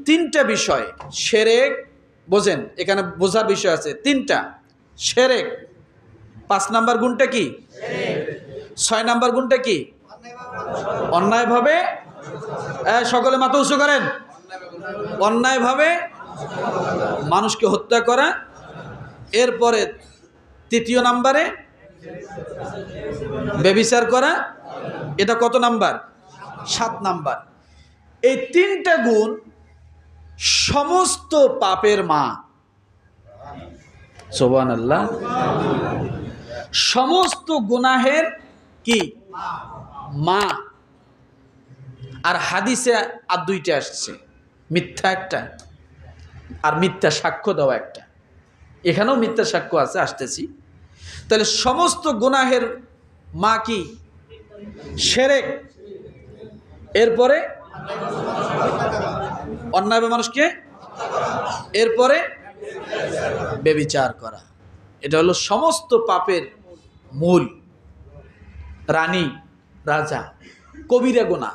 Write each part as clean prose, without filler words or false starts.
তিনটা বিষয় শিরক, বোঝেন এখানে বোঝার বিষয় আছে তিনটা। শিরক 5 নাম্বার গুণটা কি? 6 নাম্বার গুণটা কি? অন্যায়ভাবে, সকলে মাথা উঁচু করেন, অন্যায়ভাবে মানুষকে হত্যা করা। এরপরে 3 নাম্বারে ব্যভিচার করা। এটা কত নাম্বার? 7 নাম্বার। এই তিনটা গুণ সমস্ত পাপের মা। সুবহানাল্লাহ। সমস্ত গুনাহের কি? মা। আর হাদিসে আর 2টা আসছে, মিথ্যা একটা আর মিথ্যা সাক্ষ্য দেওয়া একটা। এখানেও মিথ্যা সাক্ষ্য আছে, আসতেছি। তাহলে সমস্ত গুনাহের মা কি? শিরক। এরপরে অন্যায় মানুষকে, এরপরে ব্যভিচার করা। এটা হলো সমস্ত পাপের মূল, রানী, রাজা। কবিরা গুনাহ,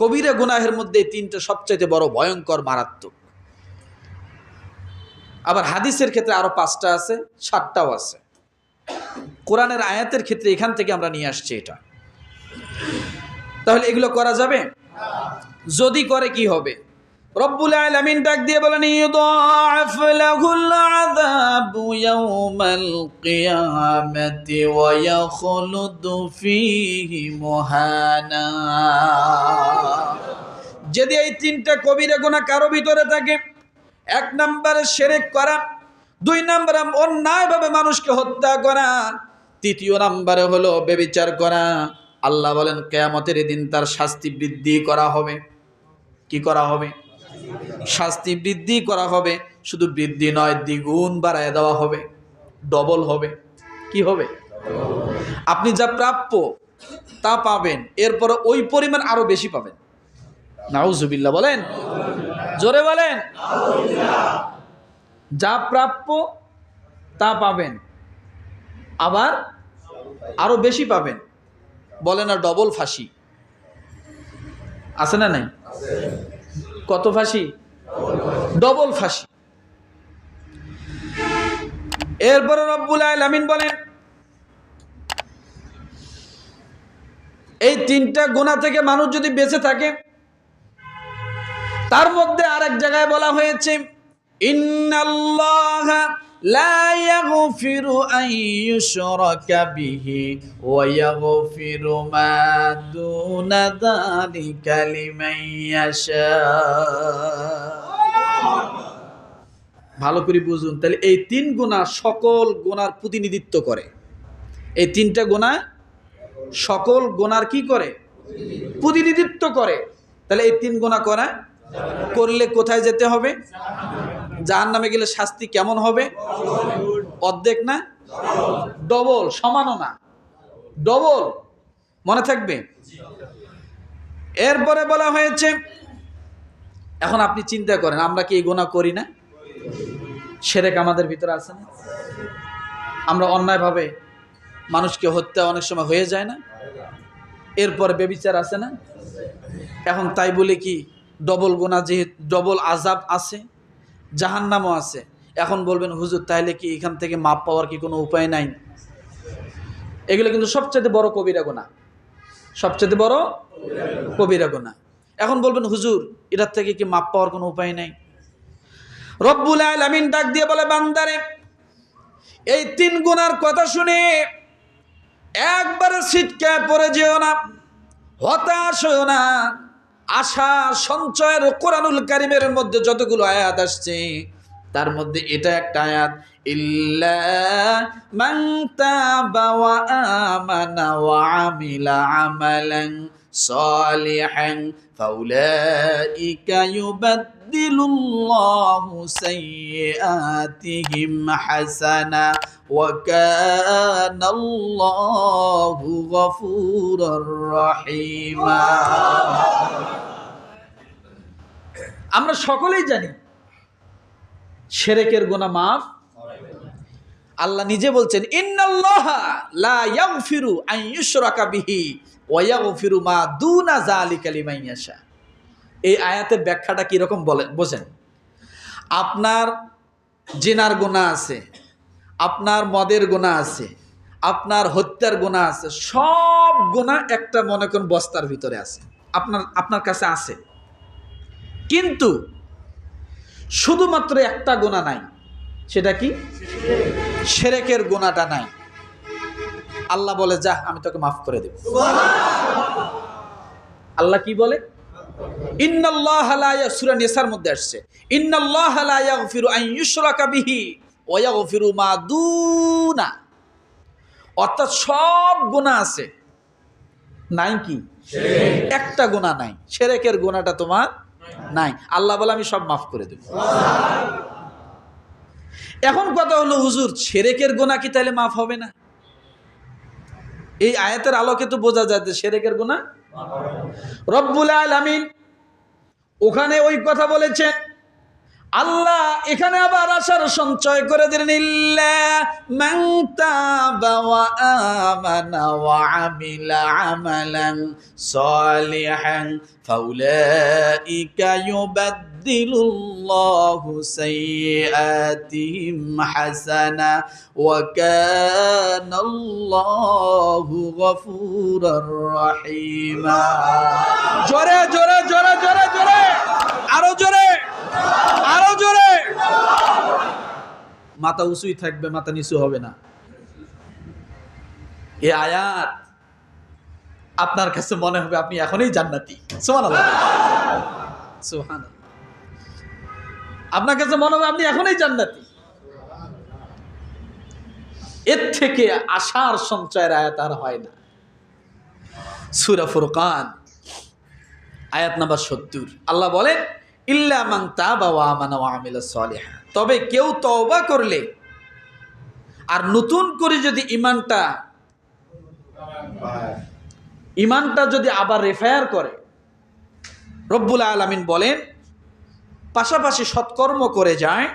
কবিরা গুনাহের মধ্যে 3টা সবচাইতে বড়, ভয়ঙ্কর, মারাত্মক। আবার হাদিসের ক্ষেত্রে আরো 5টা আছে, 7টাও আছে। কোরআনের আয়াতের ক্ষেত্রে এখান থেকে আমরা নিয়ে আসছি এটা। তাহলে এগুলো করা যাবে? যদি করে কি হবে? রব্বুল আলামিন ডাক দিয়ে বলেন, ইউদাআফ লাহুল আযাবু ইয়াওমাল কিয়ামাতি ওয়া ইয়াখলুদু ফীহি মুহানা। যদি এই 3টা কবিরা গুনাহ কারো ভিতরে থাকে, 1 নম্বরে শিরক করা, 2 নম্বরে অন্যায়ভাবে মানুষকে হত্যা করা, 3 নম্বরে হলো ব্যভিচার করা, আল্লাহ বলেন কিয়ামতের দিন তার শাস্তি বৃদ্ধি করা হবে। কি করা হবে? শাস্তি বৃদ্ধি করা হবে। শুধু বৃদ্ধি নয়, দ্বিগুণ বাড়ায় দেওয়া হবে, ডবল হবে। কি হবে? আপনি যা প্রাপ্য তা পাবেন, এরপরে ওই পরিমাণ আরো বেশি পাবেন। নাউজুবিল্লাহ বলেন, জোরে বলেন। যা প্রাপ্য তা পাবেন, আবার আরো বেশি পাবেন। বলে না ডবল ফাঁসি আছে না নাই? কত ফাঁসি? ডবল ফাঁসি। এরপরে রব্বুল আলামিন বলেন, এই 3টা গুনাহ থেকে মানুষ যদি বেঁচে থাকে, তার মধ্যে আরেক জায়গায় বলা হয়েছে, ইন্নাল্লাহা লা ইয়াগফিরু আন ইউশরাকা বিহি ওয়া ইয়াগফিরু মা দুনা যালিকা লিমান ইয়াশা। ভালো করে বুঝুন। তাহলে এই 3 গুনাহ সকল গুনার প্রতিনিধিত্ব করে। এই 3টা গুনাহ সকল গুনার কি করে? প্রতিনিধিত্ব করে। তাহলে এই 3 গুনাহ করা করলে কোথায় যেতে হবে? জাহান্নামে গেলে শাস্তি কেমন হবে? অর্ধেক না, ডবল। সমানও না, ডবল। মনে থাকবে। এরপরে বলা হয়েছে, এখন আপনি চিন্তা করেন, আমরা কি এই গুনাহ করি না? শিরক আমাদের ভিতরে আছে না? আমরা অন্যায়ভাবে মানুষকে হত্যা অনেক সময় হয়ে যায় না? এরপরে ব্যভিচার আছে না? এখন তাই বলে কি ডবল গুনাহ, যে ডবল আযাব আছে, জাহান্নামও আছে। এখন বলবেন হুজুর তাইলে কি এখান থেকে মাপ পাওয়ার কি কোনো উপায় নাই? এগুলো কিন্তু সবচেয়ে বড় কবিরা গুনাহ, সবচেয়ে বড় কবিরা গুনাহ। এখন বলবেন হুজুর এটার থেকে কি মাপ পাওয়ার কোনো উপায় নাই? রব্বুল আলামিন ডাক দিয়ে বলে, বান্দারে এই 3 গুনার কথা শুনে একবারে ছিটকে পড়ে যেও না, হতাশ হও না। আশা সঞ্চয়ের কোরআনুল কারীমের মধ্যে যতগুলো আয়াত আসছে, তার মধ্যে এটা একটা আয়াত, ইল্লা মান তাবা ওয়া আমানা ওয়া আমিলা আমালান সালিহান ফাউলাইকা ইউবাদদিলুল্লাহু সাইয়্যাতিহিম হাসানা ওয়া কানাল্লাহু গফুরুর রহিমা। আমরা সকলেই জানি শিরকের গুনাহ মাফ। আল্লাহ নিজে বলছেন, ইন্নাল্লাহা লা ইয়াগফিরু আন ইউশরাকা বিহি ওয়া ইয়াগফিরু মা দুনা যালিকা লিমান ইয়াশা। এই আয়াতের ব্যাখ্যাটা কিরকম বলেন বোঝেন। আপনার জিনার গুনাহ আছে, আপনার মদের গুনাহ আছে, আপনার হত্যার গুনাহ আছে, সব গুনাহ একটা মনে করুন বস্তার ভিতরে আছে, আপনার কাছে আছে, কিন্তু শুধুমাত্র একটা গুনাহ নাই। সেটা কি? শিরকের গুনাহটা নাই। আল্লাহ বলে যা আমি তোকে মাফ করে দেব। আল্লাহ কি বলে? ইন্নাল্লাহা লা সূরা নিসার মধ্যে আসছে, ইন্নাল্লাহা লা ইয়াগফিরু আন ইউশরাকা বিহি ওয়া ইয়াগফিরু মা দুনা, অর্থাৎ সব গুনাহ আছে, নাই কি? একটা গুনাহ নাই, শিরকের গুনাহটা তোমার নাই। আল্লাহ বলে আমি সব মাফ করে দেব। এখন কথা হলো হুজুর, শিরকের গুনাহ কি তাহলে মাফ হবে না? এই আয়াতের আলোকে তো বোঝা যায় যে শিরকের গুনাহ রব্বুল আলামিন ওখানে ওই কথা বলেছেন। আল্লাহ এখানে আবার আশার সঞ্চয় করে দিলেন, ইল্লা মান তাবা ওয়া আমানা ওয়া আমিলা আমালান সালিহান ফাউলাইকা ইউবাদদিলুল্লাহু সাইয়্যাতিহিম হাসানা ওয়া কানাল্লাহু গফুরুর রহিমা। জোরে জোরে জোরে জোরে জোরে, আরো জোরে, আরো জোরে। মাথা উঁচুই থাকবে, মাথা নিচু হবে না। এই আয়াত আপনার কাছে মনে হবে আপনি এখনই জান্নাতি। সুবহানাল্লাহ, সুবহানাল্লাহ। আপনার কাছে মনে হবে আপনি এখনই জান্নাতি। এর থেকে আশার সঞ্চয়ের আয়াত আর হয় না। সূরা ফুরকান আয়াত নাম্বার ৭০ আল্লাহ বলেন, ইল্লা মান তাবা ওয়া আমানা ওয়া আমিলা সালিহা, তবে কেউ তওবা করলে আর নতুন করে যদি ইমানটা যদি আবার রেফায়ার করে, রব্বুল আলামিন বলেন পাশাপাশি সৎকর্ম করে যায়,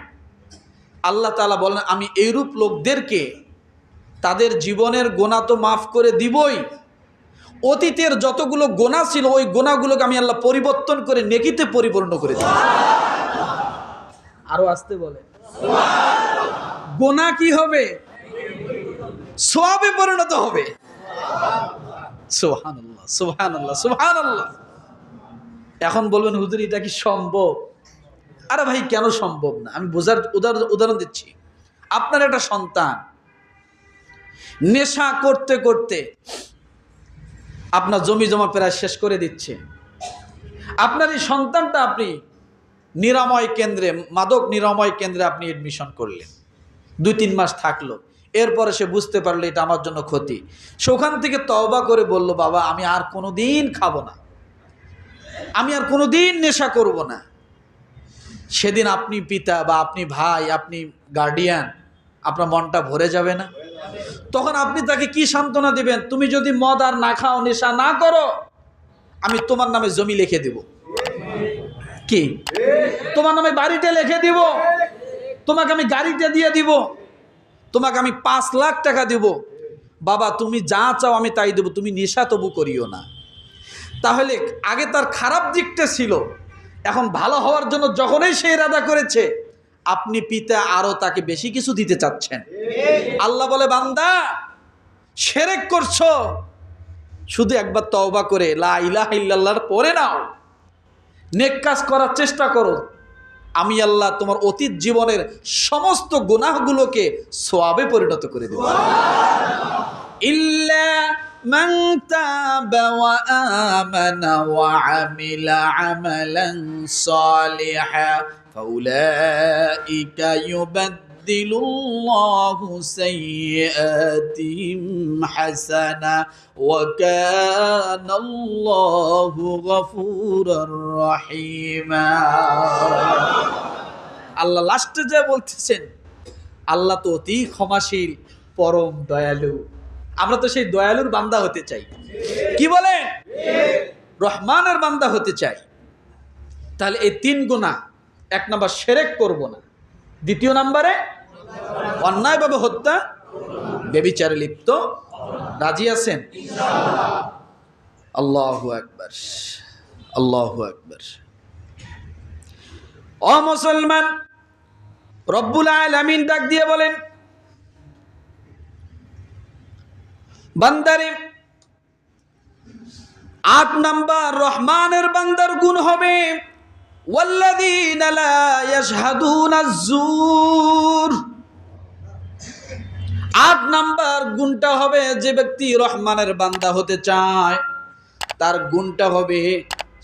আল্লাহ তাআলা বলেন আমি এইরূপ লোকদেরকে তাদের জীবনের গুনাহ তো মাফ করে দিবই, অতীতের যতগুলো গুনাহ ছিল ওই গুনাহগুলোকে আমি আল্লাহ পরিবর্তন করে নেকিতে পরিপূর্ণ করে দিই। আরো আসতে বলে, গুনাহ কি হবে? সওয়াবে পরিণত হবে। সুবহানাল্লাহ, সুবহানাল্লাহ, সুবহানাল্লাহ। এখন বলবেন হুজুর এটা কি সম্ভব? আরে ভাই কেন সম্ভব না? আমি বোঝার উদাহরণ দিচ্ছি। আপনার একটা সন্তান নেশা করতে করতে আপনার জমি জমা প্রায় শেষ করে দিচ্ছে। আপনার এই সন্তানটা আপনি নিরাময় কেন্দ্রে, মাদক নিরাময় কেন্দ্রে আপনি এডমিশন করলেন, ২-৩ মাস থাকলো, এরপরে সে বুঝতে পারলো এটা আমার জন্য ক্ষতি। সে ওখান থেকে তওবা করে বলল, বাবা আমি আর কোনোদিন খাবো না, আমি আর কোনোদিন নেশা করব না। সেদিন আপনি পিতা বা আপনি ভাই, আপনি গার্ডিয়ান, আপনার মনটা ভরে যাবে না? তখন আপনি তাকে কি সান্ত্বনা দিবেন? তুমি যদি মদ আর না খাও, নেশা না করো, আমি তোমার নামে জমি লিখে দিব, কি তোমার নামে বাড়িটা লিখে দিব, তোমাকে আমি গাড়িটা দিয়ে দিব, তোমাকে আমি ৫ লাখ টাকা দিব, বাবা তুমি যা চাও আমি তাই দেব, তুমি নেশা তবু করিও না। তাহলে আগে তার খারাপ দিকটা ছিল, এখন ভালো হওয়ার জন্য যখনই সে ইরাদা করেছে, আপনি পিতা আরো তাকে বেশি কিছু দিতে চাচ্ছেন। আল্লাহ বলে, বান্দা শিরক করছো, শুধু একবার তওবা করে লা ইলাহা ইল্লাল্লাহর পরে নাও, নেক কাজ করার চেষ্টা করো, আমি আল্লাহ তোমার অতীত জীবনের সমস্ত গুনাহগুলোকে সওয়াবে পরিণত করে দেব। ইল্লা মান তাবা ওয়া আমানা ওয়া আমিলা আমালান সালিহা ফাউলাইকা ইউবাদদিলুল্লাহু সাইয়্যাতিহিম হাসানা ওয়া কানাল্লাহু গফুরুর রহিমা। আল্লাহ লাস্টে যা বলতেছেন, আল্লাহ তো অতি ক্ষমাশীল, পরম দয়ালু। আমরা তো সেই দয়ালুর বান্দা হতে চাই, কি বলেন? রহমানের বান্দা হতে চাই। তাহলে এই ৩ গুনাহ, ১ নাম্বার শিরক করব না, ২য় নাম্বারে অন্যায়ভাবে হত্যা, ব্যভিচারে লিপ্ত। রাজি আছেন? ইনশাআল্লাহ। আল্লাহু আকবার, আল্লাহু আকবার। ও মুসলমান, রব্বুল আলামিন ডাক দিয়ে বলেন, বান্দারে 8 নাম্বার রহমানের বান্দার গুণ হবে ওয়াল্লাযীনা লা ইয়াশহাদুনা আয-যুর। 8 নাম্বার গুণটা হবে, যে ব্যক্তি রহমানের বান্দা হতে চায় তার গুণটা হবে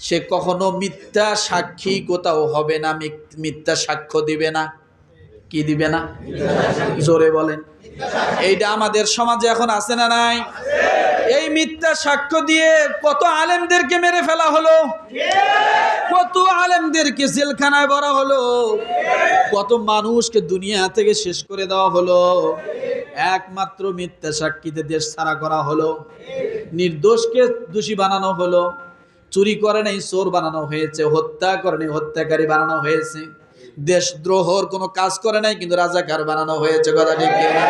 সে কখনো মিথ্যা সাক্ষী কোথাও হবে না, মিথ্যা সাক্ষ্য দিবে না। কি দিবে না? জোরে বলেন। এইটা আমাদের সমাজে এখন আছে না নাই? এই মিথ্যা সাক্ষ্য দিয়ে কত আলেমদেরকে মেরে ফেলা হলো, কত আলেমদেরকে জেলখানায় ভরা হলো, কত মানুষকে দুনিয়া থেকে শেষ করে দেওয়া হলো, একমাত্র মিথ্যা সাক্ষীতে দেশ ছাড়া করা হলো, নির্দোষকে দোষী বানানো হলো, চুরি করে নাই চোর বানানো হয়েছে, হত্যা করে নাই হত্যাকারী বানানো হয়েছে, দেশদ্রোহর কোনো কাজ করে নাই কিন্তু রাজাকার বানানো হয়েছে। কথা ঠিক কিনা?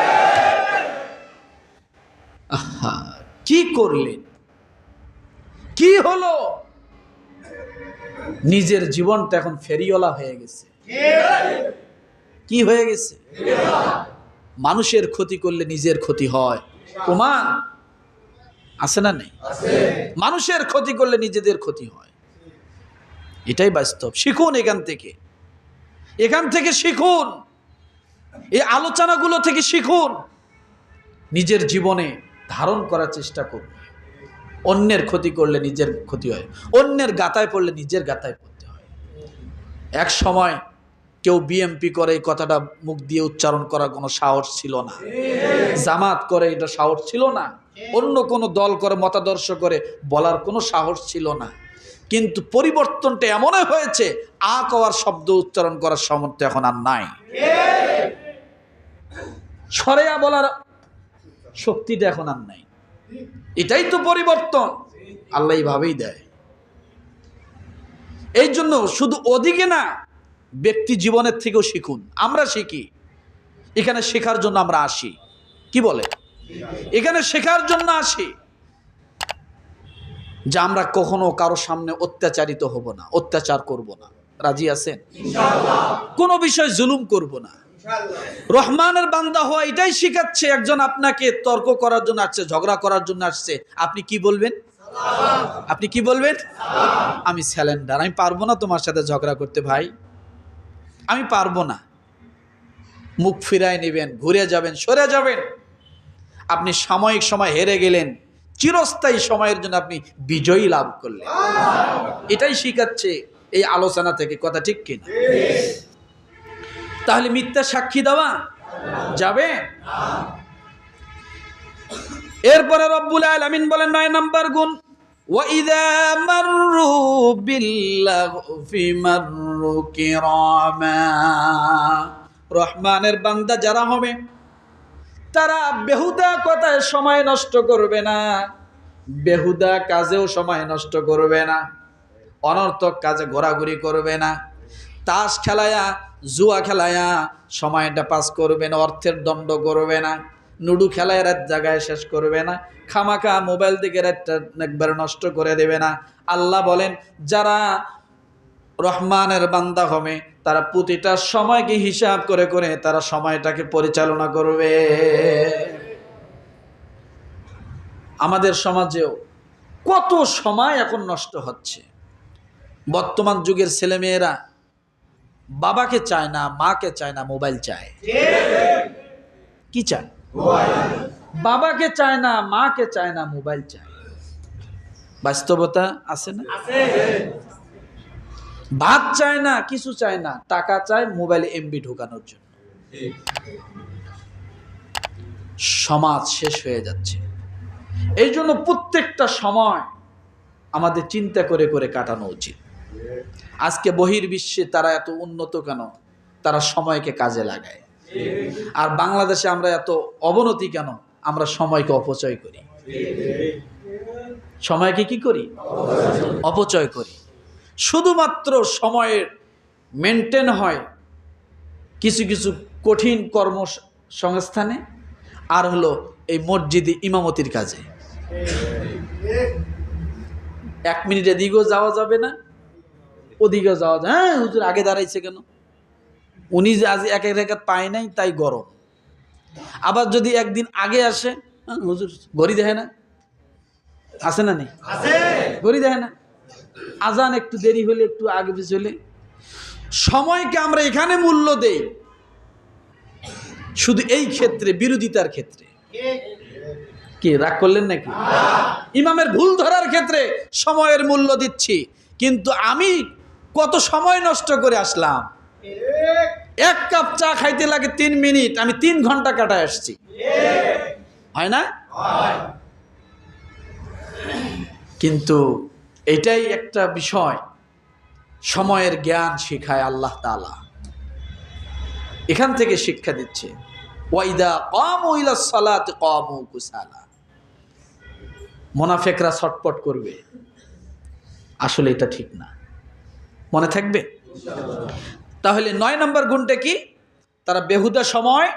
কি করলেন? কি হলো? নিজের জীবনটা এখন ফেরিওয়ালা হয়ে গেছে। কি হয়ে গেছে? মানুষের ক্ষতি করলে নিজের ক্ষতি হয়, প্রমাণ আছে না নেই? মানুষের ক্ষতি করলে নিজেদের ক্ষতি হয়, এটাই বাস্তব। শিখুন এখান থেকে, এখান থেকে শিখুন, এই আলোচনাগুলো থেকে শিখুন, নিজের জীবনে ধারণ করার চেষ্টা করুন। অন্যের ক্ষতি করলে নিজের ক্ষতি হয়, অন্যের গাতায় পড়লে নিজের গাতায় পড়তে হয়। এক সময় কেউ বিএমপি করে এই কথাটা মুখ দিয়ে উচ্চারণ করার কোনো সাহস ছিল না, জামাত করে এটা সাহস ছিল না, অন্য কোনো দল করে মতাদর্শ করে বলার কোনো সাহস ছিল না। কিন্তু পরিবর্তনটা এমনই হয়েছে, আ কওয়ার শব্দ উচ্চারণ করার সামর্থ্য এখন আর নাই, সরেয়া বলার শক্তিটা এখন আর নাই। এটাই তো পরিবর্তন, আল্লাহ এইভাবেই দেয়। এই জন্য শুধু ওদিকে না, ব্যক্তি জীবনের থেকেও শিখুন। আমরা শিখি, এখানে শেখার জন্য আমরা আসি। কি বলে? এখানে শেখার জন্য আসি যে আমরা কখনো কারো সামনে অত্যাচারিত হব না, অত্যাচার করব না। রাজি আছেন? কোনো বিষয় জুলুম করব না। রহমানের বান্দা হওয়া এটাই শিখাচ্ছে। একজন আপনাকে তর্ক করার জন্য আসছে, ঝগড়া করার জন্য আসছে, আপনি কি বলবেন? আপনি কি বলবেন? আমি স্যালেন্ডার, আমি পারবো না তোমার সাথে ঝগড়া করতে ভাই, আমি পারবো না। মুখ ফিরায় নেবেন, ঘুরে যাবেন, সরে যাবেন। আপনি সাময়িক সময় হেরে গেলেন, চিরস্থায়ী সময়ের জন্য আপনি বিজয়ী লাভ করলেন। এটাই শিখাচ্ছে এই আলোচনা থেকে। কথা ঠিক কিনা? তাহলে মিথ্যা সাক্ষী দেওয়া যাবে? এরপরে রব্বুল আলামিন বলেন 9 নাম্বার গুণ, ওয়াইযা মাররু বিল্লাগফি মাররু কিরামা। রহমানের বান্দা যারা হবে তারা বেহুদা কথায় সময় নষ্ট করবে না, বেহুদা কাজেও সময় নষ্ট করবে না, অনর্থক কাজে ঘোরাঘুরি করবে না, তাস খেলায়া জুয়া খেলায়া সময়টা পাস করবে না, অর্থের দণ্ড করবে না, লুডু খেলায় রাত জায়গায় শেষ করবে না, খামাখা মোবাইল দিকে রাতটা একবারে নষ্ট করে দেবে না। আল্লাহ বলেন যারা রহমানের বান্দা হবে তারা প্রতিটা সময়কে হিসাব করে করে তারা সময়টাকে পরিচালনা করবে। আমাদের সমাজেও কত সময় এখন নষ্ট হচ্ছে। বর্তমান যুগের ছেলেমেয়েরা বাবাকে চায় না, মাকে চায় না, মোবাইল চায়। কি চায়? বাবাকে চায় না, মাকে চায় না, মোবাইল চায়। বাস্তবতা আছে না? ভাত চায় না, কিছু চায় না, টাকা চায় মোবাইলে এমবি ঢোকানোর জন্য। সমাজ শেষ হয়ে যাচ্ছে। এই জন্য প্রত্যেকটা সময় আমাদের চিন্তা করে করে কাটানো উচিত। আজকে বহির্বিশ্বে তারা এত উন্নত কেন? তারা সময়কে কাজে লাগায়। আর বাংলাদেশে আমরা এত অবনতি কেন? আমরা সময়কে অপচয় করি। সময়কে কি করি? অপচয় করি। শুধুমাত্র সময়ের মেনটেন হয় কিছু কিছু কঠিন কর্মসংস্থানে, আর হলো এই মসজিদে ইমামতির কাজে। 1 মিনিট এদিকেও যাওয়া যাবে না, ওদিকে যাওয়া যায়, হ্যাঁ হুজুর আগে দাঁড়াইছে কেন, উনি যে আজ এক রেখাত পায় নাই তাই গরম। আবার যদি একদিন আগে আসে, হ্যাঁ হুজুর ঘড়ি দেখে না, আছে না নেই, ঘড়ি দেখে না, আজান একটু দেরি হলে একটু আগে পিছু হলে। সময়কে আমরা এখানে মূল্য দেই শুধু এই ক্ষেত্রে, বিরোধিতার ক্ষেত্রে। কি রাগ করলেন নাকি? ইমামের ভুল ধরার ক্ষেত্রে সময়ের মূল্য দিচ্ছি, কিন্তু আমি কত সময় নষ্ট করে আসলাম। এক কাপ চা খাইতে লাগে 3 মিনিট, আমি 3 ঘন্টা কাটায় আসছি, হয় না? কিন্তু এটাই একটা বিষয়, সময়ের জ্ঞান শেখায় আল্লাহ তাআলা। এখান থেকে শিক্ষা দিচ্ছে, ওয়াইদা কামু ইলাস সালাতি কামু কুসালা। মুনাফিকরা ছটপট করবে, আসলে এটা ঠিক না, মনে থাকবে। তাহলে 9 নম্বর গুণটা কি? তারা বেহুদা সময়,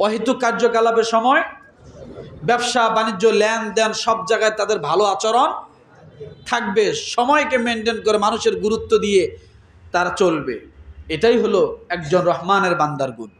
অহেতুক কার্যকলাপের সময়, ব্যবসা বাণিজ্য লেনদেন সব জায়গায় তাদের ভালো আচরণ থাকবে, সময়কে মেনটেন করে মানুষের গুরুত্ব দিয়ে তারা চলবে। এটাই হলো একজন রহমানের বান্দার গুণ।